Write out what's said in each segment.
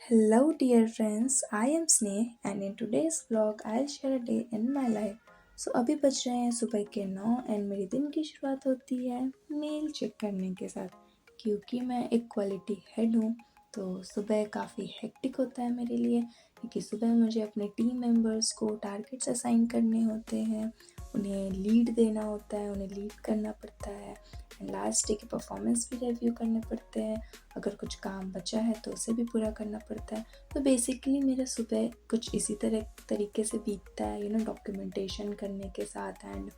Hello, dear friends. I am Sneh, and in today's vlog, I'll share a day in my life. So अभी बज रहे हैं सुबह के 9 एंड मेरे दिन की शुरुआत होती है मेल चेक करने के साथ। क्योंकि मैं एक क्वालिटी हेड हूँ तो सुबह काफ़ी हेक्टिक होता है मेरे लिए, क्योंकि सुबह मुझे अपने टीम मेंबर्स को टारगेट्स असाइन करने होते हैं, उन्हें लीड देना होता है, उन्हें लीड करना पड़ता है एंड लास्ट डे के परफॉर्मेंस भी रिव्यू करने पड़ते हैं। अगर कुछ काम बचा है तो उसे भी पूरा करना पड़ता है। तो बेसिकली मेरा सुबह कुछ इसी तरीके से बीतता है, डॉक्यूमेंटेशन करने के साथ एंड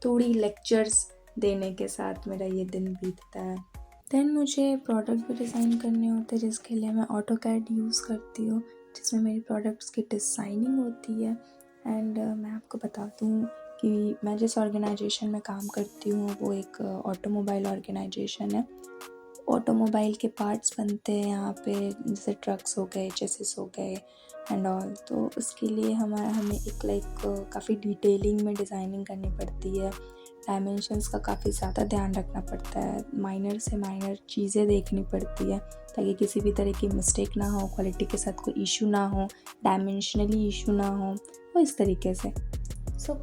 थोड़ी लेक्चर्स देने के साथ मेरा ये दिन बीतता है। देन मुझे प्रोडक्ट भी डिज़ाइन करने होते हैं, जिसके लिए मैं ऑटो कैड यूज़ करती हूँ, जिसमें मेरी प्रोडक्ट्स की डिज़ाइनिंग होती है। एंड मैं आपको बता दूँ कि मैं जिस ऑर्गेनाइजेशन में काम करती हूँ वो एक ऑटोमोबाइल ऑर्गेनाइजेशन है। ऑटोमोबाइल के पार्ट्स बनते हैं यहाँ पे, जैसे ट्रक्स हो गए, चेसिस हो गए एंड ऑल। तो उसके लिए हमें एक काफ़ी डिटेलिंग में डिज़ाइनिंग करनी पड़ती है। डायमेंशंस का काफ़ी ज़्यादा ध्यान रखना पड़ता है, माइनर से माइनर चीज़ें देखनी पड़ती है ताकि किसी भी तरह की मिस्टेक ना हो, क्वालिटी के साथ कोई इशू ना हो, डायमेंशनली इशू ना हो, वो इस तरीके से।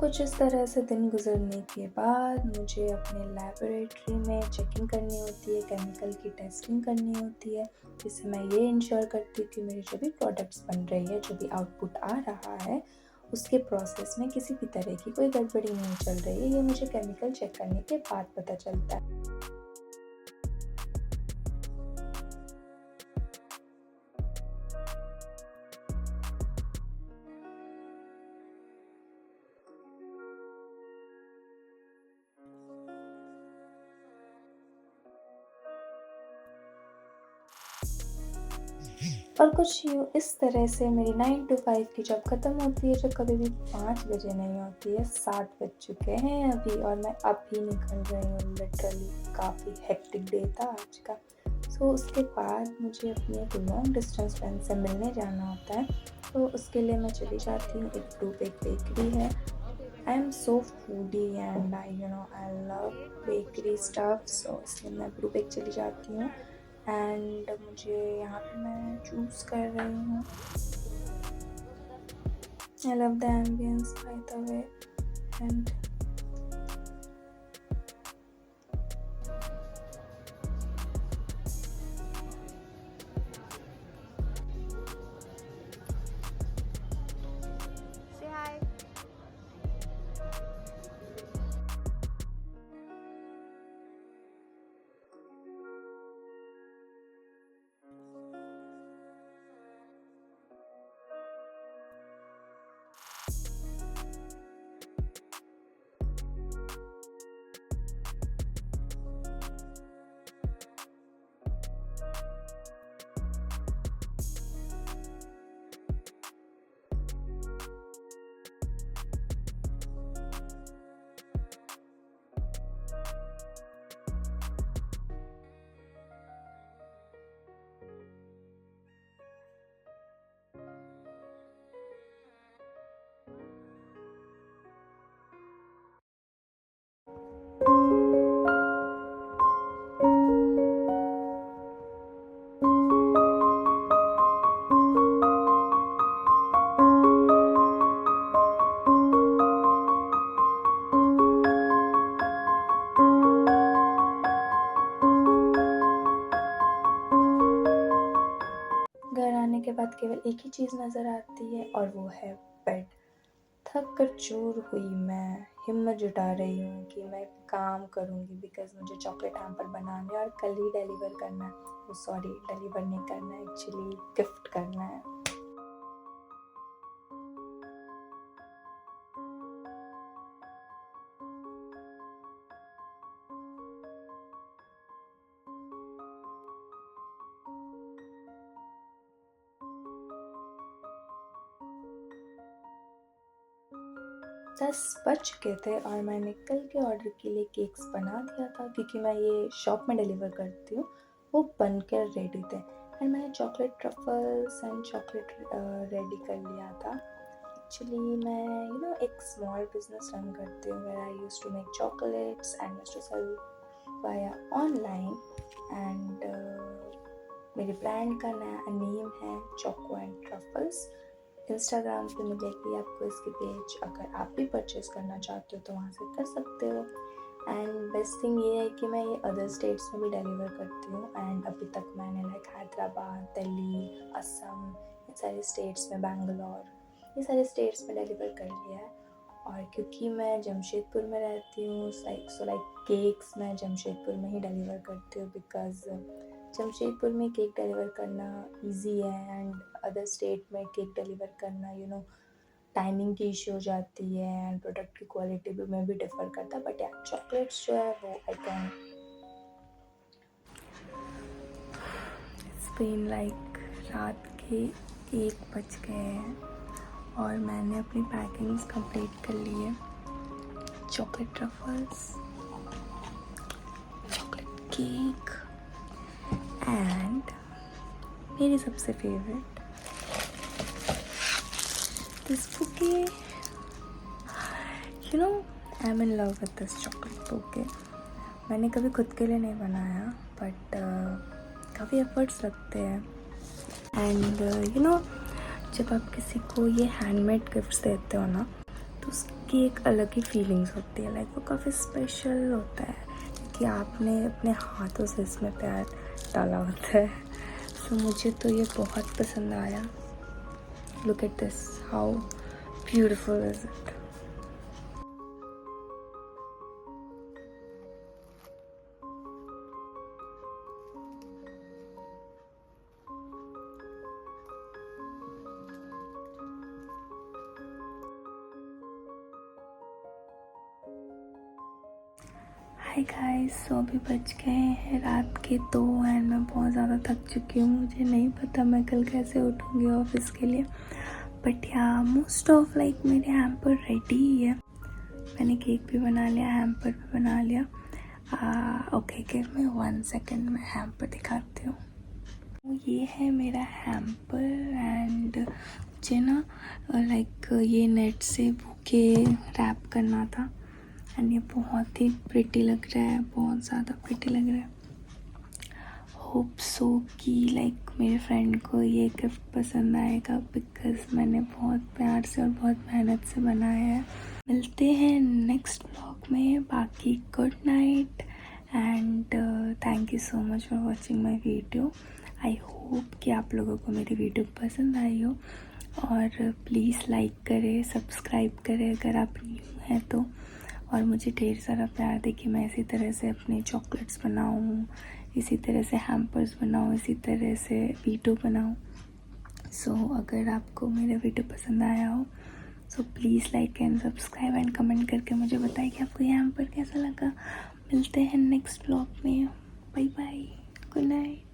कुछ इस तरह से दिन गुजरने के बाद मुझे अपने लैबोरेटरी में चेकिंग करनी होती है, केमिकल की टेस्टिंग करनी होती है, जिससे मैं ये इंश्योर करती हूँ कि मेरी जो भी प्रोडक्ट्स बन रही है, जो भी आउटपुट आ रहा है, उसके प्रोसेस में किसी भी तरह की कोई गड़बड़ी नहीं चल रही है। ये मुझे केमिकल चेक करने के बाद पता चलता है। और कुछ यूँ इस तरह से मेरी 9 to 5 की जॉब ख़त्म होती है, जो कभी भी 5 बजे नहीं होती है। 7 बज चुके हैं अभी और मैं अभी निकल रही हूँ। लिटरली काफ़ी हेक्टिक डे था आज का। उसके बाद मुझे अपनी एक लॉन्ग डिस्टेंस फ्रेंड से मिलने जाना होता है, तो उसके लिए मैं चली जाती हूँ। एक बेकरी है। I am so foodie and I love bakery stuff, so इसलिए मैं ब्रू बेक चली जाती हूँ। एंड मुझे यहाँ पे मैं चूज़ कर रही हूँ। I love the ambience by the way and Say hi. घर आने के बाद केवल एक ही चीज़ नज़र आती है और वो है बेड। थक कर चूर हुई मैं हिम्मत जुटा रही हूँ कि मैं काम करूँगी, बिकॉज़ मुझे चॉकलेट हैम्पर बनाने और कल ही डिलीवर करना है। सॉरी, डिलीवर नहीं करना है, एक्चुअली गिफ्ट करना है। 10 बज चुके थे और मैंने कल के ऑर्डर के लिए केक्स बना दिया था, क्योंकि मैं ये शॉप में डिलीवर करती हूँ। वो बनकर रेडी थे एंड मैंने chocolate truffles and chocolate ready कर लिया था। एक्चुअली मैं एक स्मॉल बिजनेस रन करती हूँ, where I used to make chocolates and used to sell via online and मेरे ब्रांड का नया नेम है चोको एंड ट्रफल्स। इंस्टाग्राम पे मिलेगी आपको इसकी पेज, अगर आप भी परचेज़ करना चाहते हो तो वहाँ से कर सकते हो। एंड बेस्ट थिंग ये है कि मैं ये अदर स्टेट्स में भी डिलीवर करती हूँ। एंड अभी तक मैंने लाइक हैदराबाद, दिल्ली, असम, ये सारे स्टेट्स में, बैंगलोर, ये सारे स्टेट्स में डिलीवर कर लिया है। और क्योंकि मैं जमशेदपुर में रहती हूँ, सो लाइक केक्स मैं जमशेदपुर में ही डिलीवर करती हूँ, बिकॉज़ जमशेदपुर में केक डिलीवर करना इजी है एंड अदर स्टेट में केक डिलीवर करना टाइमिंग की इशू हो जाती है एंड प्रोडक्ट की क्वालिटी भी में भी डिफ़र करता है। बट यार चॉकलेट्स जो है वो आई कैन स्पेन लाइक रात के 1 बज गए हैं और मैंने अपनी पैकिंग्स कंप्लीट कर ली है। Chocolate truffles, chocolate cake and मेरी सबसे favourite this bouquet. I'm in love with this chocolate bouquet. मैंने कभी खुद के लिए नहीं बनाया बट काफ़ी एफर्ट्स लगते हैं। एंड जब आप किसी को ये हैंडमेड गिफ्ट्स देते हो ना तो उसकी एक अलग ही फीलिंग्स होती है, लाइक वो काफ़ी स्पेशल होता है कि आपने अपने हाथों से इसमें प्यार डाला होता है। तो मुझे तो ये बहुत पसंद आया। Look at this, how beautiful is it? Hi guys, so अभी बज गए हैं रात के 2 एंड मैं बहुत ज़्यादा थक चुकी हूँ। मुझे नहीं पता मैं कल कैसे उठूँगी ऑफिस के लिए, बट या मोस्ट ऑफ लाइक मेरे हैम्पर रेडी ही है। मैंने केक भी बना लिया, हैम्पर भी बना लिया। ओके, गिव मी 1 सेकेंड, मैं हैम्पर दिखाती हूँ। ये है मेरा हैम्पर एंड मुझे ना लाइक ये नेट से बुके रैप करना था एंड ये बहुत ही प्रिटी लग रहा है, बहुत ज़्यादा प्रिटी लग रहा है। होप सो कि लाइक मेरे फ्रेंड को ये गिफ्ट पसंद आएगा, बिकॉज़ मैंने बहुत प्यार से और बहुत मेहनत से बनाया है। मिलते हैं नेक्स्ट व्लॉग में। बाकी good night and thank you so much for watching my video. I hope कि आप लोगों को मेरी वीडियो पसंद आई हो, और प्लीज़ लाइक करें, सब्सक्राइब करें अगर आप न्यू हैं तो, और मुझे ढेर सारा प्यार दे कि मैं इसी तरह से अपने चॉकलेट्स बनाऊँ, इसी तरह से हैम्पर्स बनाऊँ, इसी तरह से वीडियो बनाऊँ। सो अगर आपको मेरा वीडियो पसंद आया हो so please like and subscribe and comment करके मुझे बताइए कि आपको ये हैम्पर कैसा लगा। मिलते हैं नेक्स्ट व्लॉग में। Bye bye, good night.